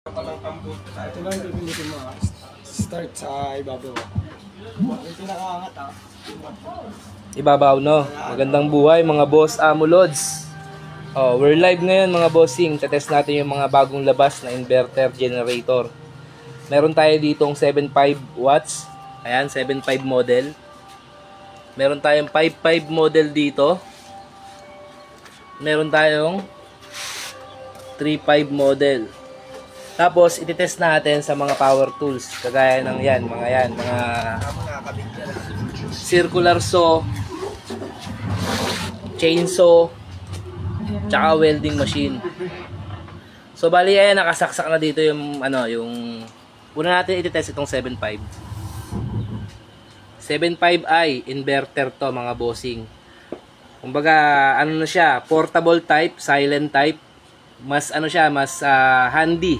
Ito lang yung pipilitin mo. Start sa ibabaw. Ito nakaangat ha. Ibabaw, no? Magandang buhay mga boss Amulods. Oh, we're live ngayon mga bossing. Tetest natin yung mga bagong labas na inverter generator. Meron tayo ditong 7.5 watts. Ayan, 7.5 model. Meron tayong 5.5 model dito. Meron tayong 3.5 model. Tapos, ititest natin sa mga power tools. Kagaya ng yan, mga circular saw, chainsaw, tsaka welding machine. So, bali, ayan, nakasaksak na dito yung, yung, una natin ititest itong 7.5. 7.5i, inverter to, mga bossing. Kumbaga, ano na siya, portable type, silent type. Mas, mas handy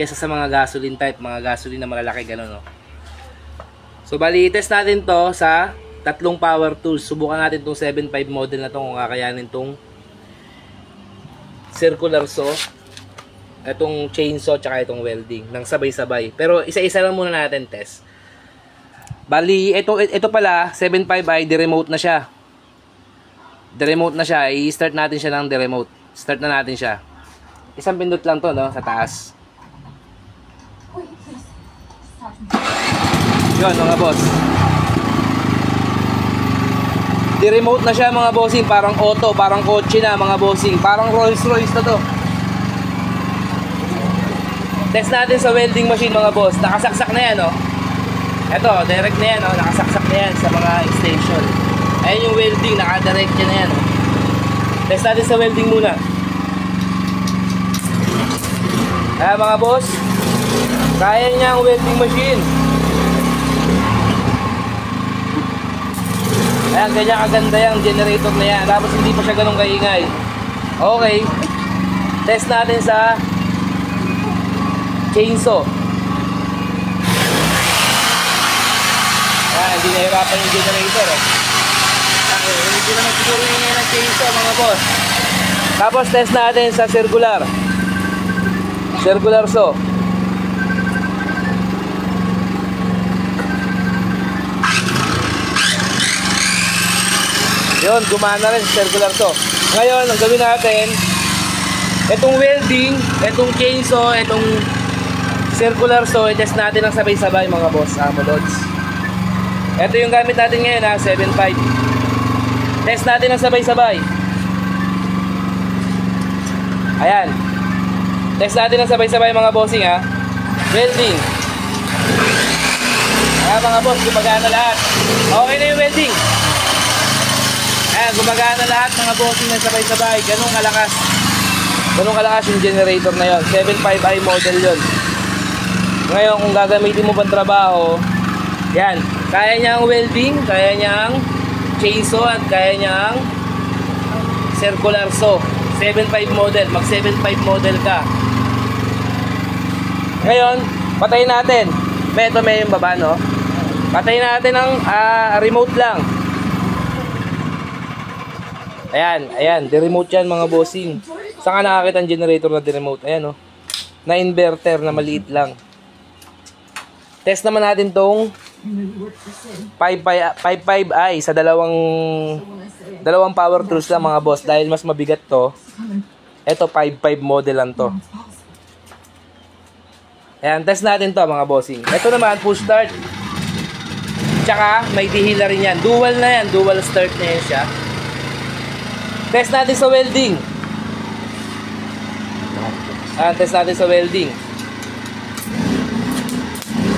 kesa sa mga gasoline type, mga gasoline na malalaki, gano'n, no? So, bali, test natin to sa tatlong power tools. Subukan natin tong 7.5 model na to kung kakayanin tong circular saw, itong chainsaw, tsaka itong welding, nang sabay-sabay. Pero, isa-isa lang muna natin test. Bali, ito pala, 7.5i, de-remote na siya. De-remote na siya. I-start natin siya ng de-remote. Start na natin siya. Isang pindot lang to, no, sa taas. Yun, mga boss. Di-remote na siya, mga bossing. Parang auto, parang kotse na, mga bossing. Parang Rolls Royce na to. Test natin sa welding machine, mga boss. Nakasaksak na yan, no? Ito, direct na yan, no? Nakasaksak na yan sa mga extension. Ayan yung welding, nakadirect yan na yan, no? Test natin sa welding muna. Ayan, mga boss. Kaya niya ang welding machine. Ayan, ganyan kaganda yung generator na yan. Tapos hindi pa siya ganun kaingay. Okay. Test natin sa chainsaw. Ayan, hindi nahirapan yung generator. Okay, hindi naman siguro yung ng chainsaw, mga boss. Tapos test natin sa circular saw. Yun, gumana rin sa circular saw. Ngayon, ang gawin natin, itong welding, itong chainsaw, itong circular saw, i-test natin ang sabay-sabay, mga boss Amulods. Ito yung gamit natin ngayon, ha, 7.5. Test natin ang sabay-sabay. Ayan. Test natin ang sabay-sabay, mga bossing, ha. Welding. Ayan, mga boss, gumagana lahat. Okay na yung welding. Ayan, gumagana lahat, mga bossing, na sabay-sabay. Ganun kalakas. Ganun kalakas yung generator na yon. 7.5i model yon. Ngayon, kung gagamitin mo pang trabaho, yan. Kaya niya ang welding, kaya niya ang chainsaw, at kaya niya ang circular saw. 7.5 model. Mag 7.5 model ka. Ngayon, patayin natin. Ito may yung baba, no? Patayin natin ang remote lang. Ayan, di-remote yan, mga bossing. Saan ka nakakita ang generator na di-remote? Ayan, no? Na inverter na maliit lang. Test naman natin tong 5.5i sa dalawang power tools lang, mga boss. Dahil mas mabigat to. Ito, 5.5 model lang to. Ayan, test natin to, mga bossing. Ito naman, push start. Tsaka, may dihila rin yan. Dual na yan. Dual start na yan siya. Test natin sa welding. Ayan, test natin sa welding.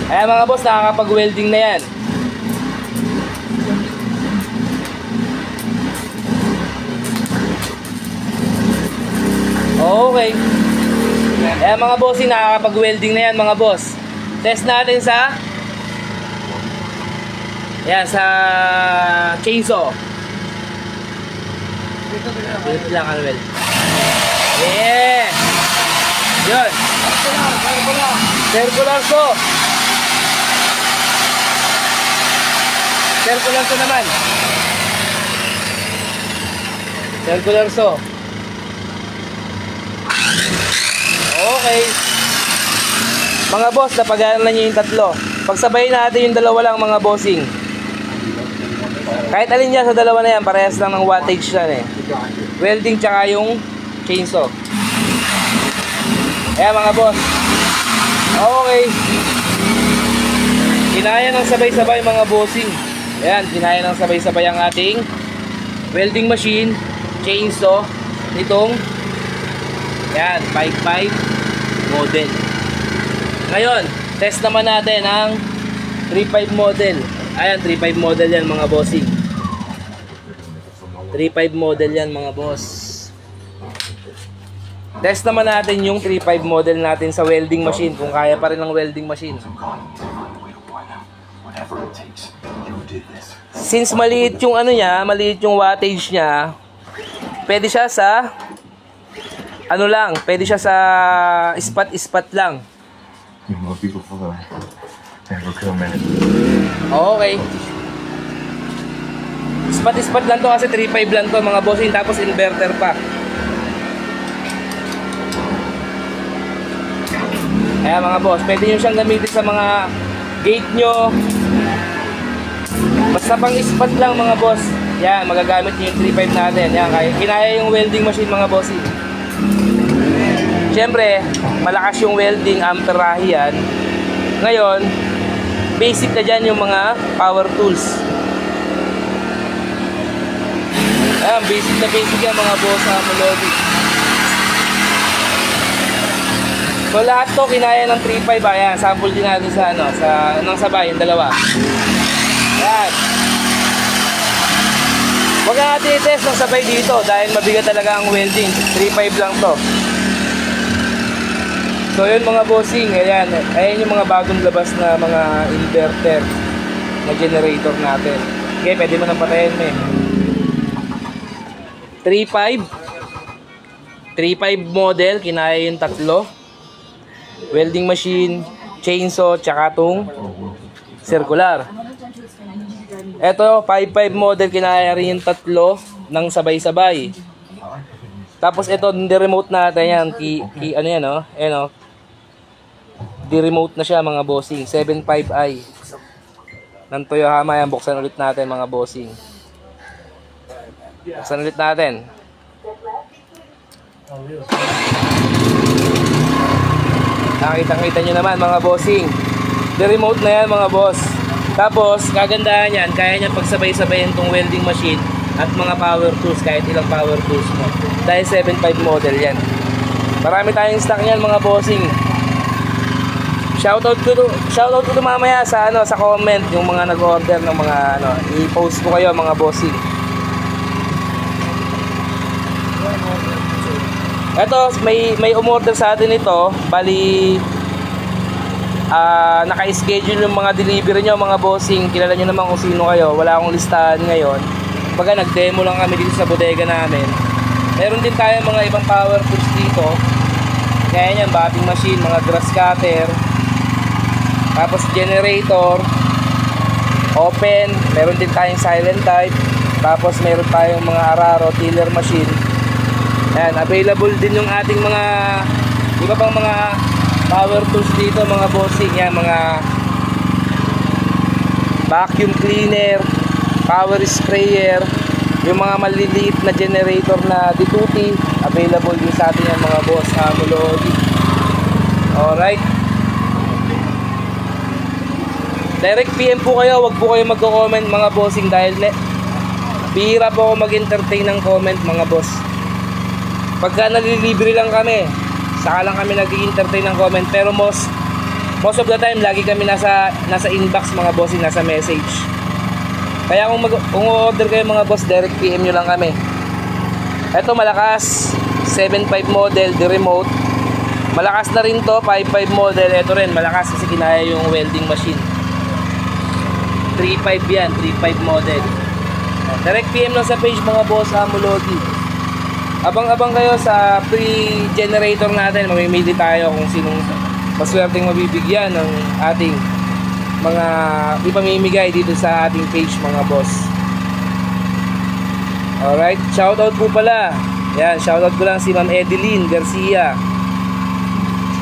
Ayan, mga boss, nakakapag-welding na yan. Okay. Ayan, mga boss, nakakapag-welding na yan, mga boss. Test natin sa sa chainsaw. Wait lang, Alwell. Yeah! Yun. Circular saw. Circular saw naman. Circular saw. Okay. Mga boss, napagana nyo yung tatlo. Pagsabayin natin yung dalawa lang mga bossing. Kahit alin niya sa dalawa na yan, parehas lang ng wattage yan eh. Welding tsaka yung chainsaw. Ayan mga boss. Okay. Kinaya ng sabay-sabay mga bossing. Ayan, kinaya ng sabay-sabay ang ating welding machine, chainsaw, nitong ayan, 5.5 model. Ngayon, test naman natin ang 3.5 model. Ayan, 3.5 model yan mga bossing. 3.5 model yan mga boss. Test naman natin yung 3.5 model natin sa welding machine, kung kaya pa rin ng welding machine. Since maliit yung ano niya, maliit yung wattage niya, pwede siya sa ano lang, pwede siya sa spot-spot lang. Okay. Spot-spot lang to kasi 3.5 lang to mga bossing, tapos inverter pa. Kaya mga boss, pwede nyo siyang gamitin sa mga gate nyo. Basta pang spot lang mga boss. Yan, magagamit nyo yung 3.5 natin. Yan, kinaya yung welding machine mga bossing. Siyempre, malakas yung welding, amperahe yan. Ngayon, basic na dyan yung mga power tools. Ayan, basic na basic yan mga boss sa Melody. So lahat to kinaya ng 3.5. Ayan, sample din natin sa ano, sa nang sabay, yung dalawa. Ayan. Huwag na natin i-test ng sabay dito dahil mabigat talaga ang welding. 3.5 lang to. So yun mga bossing, ayan, ayan yung mga bagong labas na mga inverter na generator natin. Okay, pwede mo nang patayin mo eh. 3.5 model, kinaya yung tatlo. Welding machine, chainsaw, tsaka tong circular. Ito, 5.5 model, kinaya rin yung tatlo ng sabay-sabay. Tapos ito, di-remote natin yan, ano yan o, ayan o. Di-remote na siya mga bossing, 7.5i ng Toyohama. Yan, buksan ulit natin mga bossing. Buksan ulit natin. Nakita-kita nyo naman mga bossing, di-remote na yan mga boss. Tapos, kagandahan yan, kaya niya pagsabay-sabayin itong welding machine at mga power tools, kahit ilang power tools mo. Dahil 7.5 model yan. Marami tayong stock yan mga bossing. Shoutout ko mamaya sa ano, sa comment yung mga nag-order ng mga ano, i-post ko kayo mga bossing. Ito, may umorder sa atin ito, bali naka-schedule yung mga delivery nyo mga bossing. Kilala nyo naman kung sino kayo, wala akong listahan ngayon. Pagka nag-demo lang kami dito sa bodega namin. Meron din tayo mga ibang power tools dito. Kaya yan, bobbing machine, mga grass cutter, tapos generator, open, meron din tayong silent type, tapos meron tayong mga araro, tiller machine. Ayan, available din yung ating mga iba pang mga power tools dito mga bossing. Yan, mga vacuum cleaner, power sprayer, yung mga maliliit na generator na dituti, available din sa atin yan mga boss sa Melody. Alright, direct PM po kayo, wag po kayo magko-comment mga bossing dahil bihira po ako mag-entertain ng comment mga boss. Pagka nalilibre lang kami, saka lang kami nag-i-entertain ng comment, pero most of the time lagi kami nasa inbox mga bossing, nasa message. Kaya kung order kayo mga boss, direct PM nyo lang kami. Ito malakas, 7.5 model, the remote. Malakas na rin to, 5.5 model. Ito rin malakas kasi kinaya yung welding machine. 3.5 yan, 3.5 model. Direct PM lang sa page mga boss sa Melody. Abang-abang kayo sa free generator natin. Mamimili tayo kung sinong maswerteng mabibigyan ng ating mga ipamimigay dito sa ating page mga boss. Alright, shoutout po pala. Yan, shoutout ko lang si Ma'am Edeline Garcia.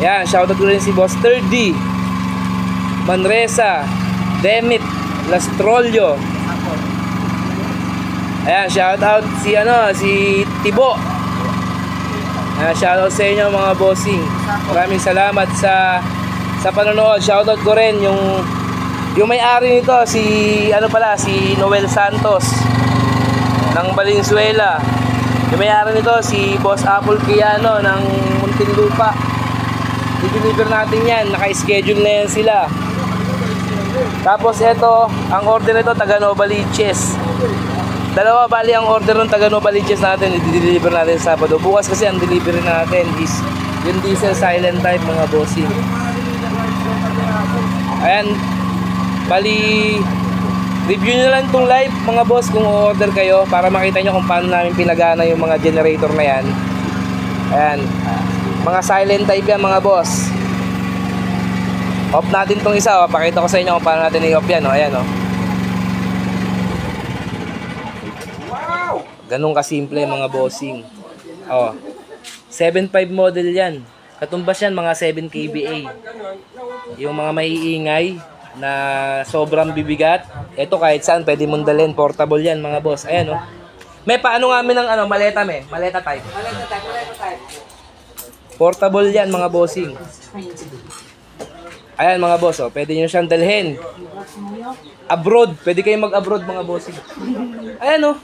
Ayan, shoutout ko rin si Boss 3D, Manresa, Demit, Lastrolio. Ayan, shoutout si Tibo. Ayan, shoutout sa inyo mga bossing. Maraming salamat sa panonood. Shoutout ko rin yung may-ari nito, si Noel Santos ng Valenzuela. Yung may-ari nito si Boss Apple Kiano ng Muntinlupa. I-deliver natin yan, naka-schedule na yan sila. Tapos ito, ang order nito taga Novaliches. Dalawa bali ang order ng taga Novaliches natin, i-deliver natin sa Sabado. Bukas kasi ang delivery natin is yung diesel silent type mga bossing. Ayan, bali review nyo lang itong live mga boss kung order kayo para makita nyo kung paano namin pinagana yung mga generator na yan. Ayan, mga silent type yan mga boss. Off natin itong isa, pakita ko sa inyo kung paano natin i-off yan. Ayan o. Ganun kasimple mga bossing. 7.5 model yan. Katumbas yan mga 7 kVA. Yung mga maiingay na sobrang bibigat, ito kahit saan pwede mong dalhin, portable yan mga boss. Ayan o. May paano nga ng maleta maleta type. Portable yan mga bossing. Ayan mga boss, pwede nyo siyang dalhin abroad, pwede kayo mag-abroad mga bossing. Ayan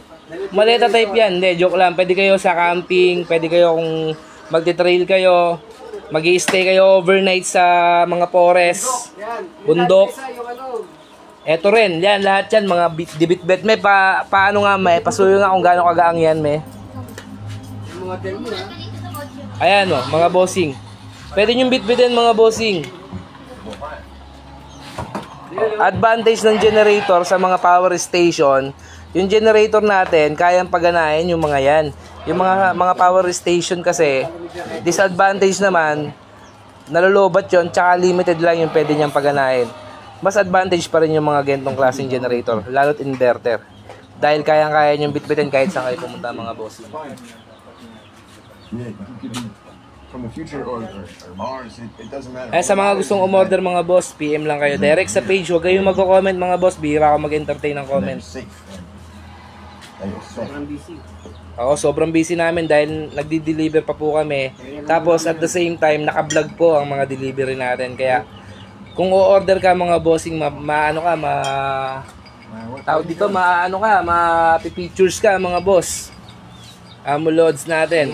maleta type yan. Hindi, joke lang. Pwede kayo sa camping, pwede kayo kung magti-trail kayo, mag-i-stay kayo overnight sa mga forest, bundok. Eto rin, yan, lahat yan, mga dibit-bet. May paano nga, may pasuyo nga kung gaano kagaang yan, may. Ayan mga bossing. Pwede nyo bit-bitin mga bossing. Advantage ng generator sa mga power station, yung generator natin, kayang paganahin yung mga yan. Yung mga power station kasi, disadvantage naman, nalolobat yon, tsaka limited lang yung pwede niyang paganahin. Mas advantage pa rin yung mga gantong klaseng generator, lalo't inverter. Dahil kayang-kaya yung bitbitin kahit saan kayo pumunta mga boss. Sa mga gustong umorder mga boss, PM lang kayo. Direct sa page, huwag kayong magko-comment mga boss. Bihira ako mag-entertain ng comments. Sobrang busy namin dahil nagdi-deliver pa po kami. Tapos at the same time, naka-vlog po ang mga delivery natin. Kaya kung o-order ka mga bossing, ma-pictures ka mga boss. Loads natin.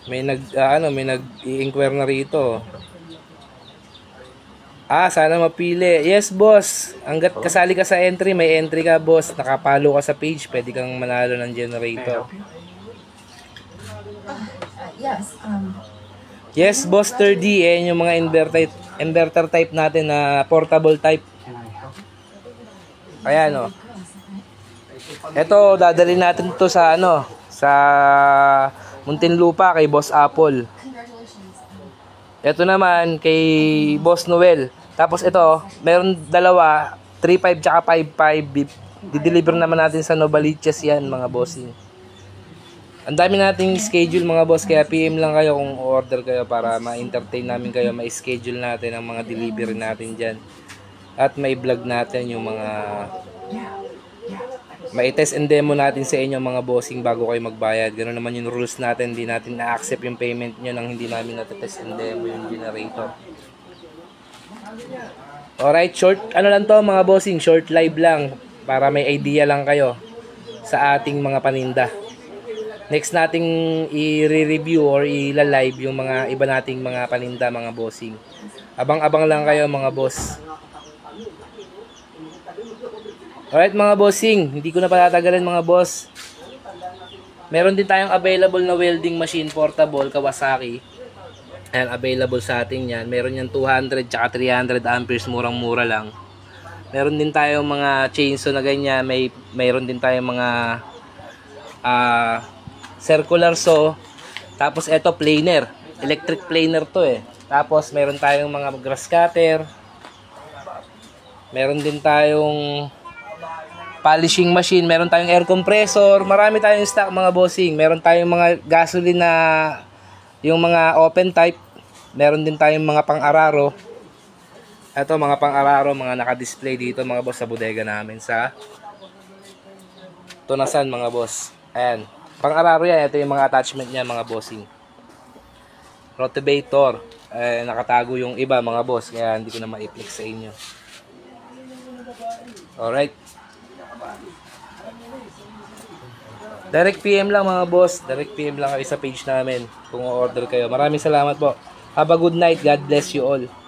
May nag-i-inquire na rito. Sana mapili. Yes, boss. Hanggat kasali ka sa entry, may entry ka, boss. Nakapalo ka sa page, pwede kang manalo ng generator. Yes, boss 3D. Yung mga inverter type natin na portable type. Ayan, Ito, dadalhin natin to sa sa Muntinlupa kay Boss Apple. Ito naman kay Boss Noel. Tapos ito, meron dalawa, 3.5 tsaka 5.5. Di-deliver naman natin sa Novaliches yan mga bossing. Ang dami nating schedule mga boss, kaya PM lang kayo kung order kayo para ma-entertain namin kayo, ma-schedule natin ang mga delivery natin dyan. At may vlog natin yung mga mai-test and demo natin sa inyo mga bossing bago kayo magbayad. Ganoon naman yung rules natin, hindi natin na-accept yung payment nyo nang hindi namin natetest and demo yung generator. Alright, short lang to mga bossing, short live lang para may idea lang kayo sa ating mga paninda. Next nating i-review or i-live yung mga iba nating mga paninda mga bossing. Abang-abang lang kayo mga boss. Alright mga bossing, hindi ko na patatagalan mga boss. Meron din tayong available na welding machine portable Kawasaki. Ayan, available sa atin yan. Meron yan 200 tsaka 300 amperes, murang-mura lang. Meron din tayong mga chainsaw na ganyan. Mayroon din tayong mga circular saw. Tapos eto planer, electric planer to Tapos meron tayong mga grass cutter. Meron din tayong polishing machine, meron tayong air compressor, marami tayong stock mga bossing. Meron tayong mga gasoline na Yung mga open type, meron din tayong mga pang-araro. Ito mga pang-araro, mga naka-display dito mga boss sa bodega namin sa Tunasan mga boss. Ayan. Pang-araro yan. Ito yung mga attachment niya mga bossing. Rotivator. Nakatago yung iba mga boss. Kaya hindi ko na ma-flex sa inyo. Alright. Direct PM lang mga boss. Direct PM lang kayo sa page namin kung order kayo. Maraming salamat po. Have a good night. God bless you all.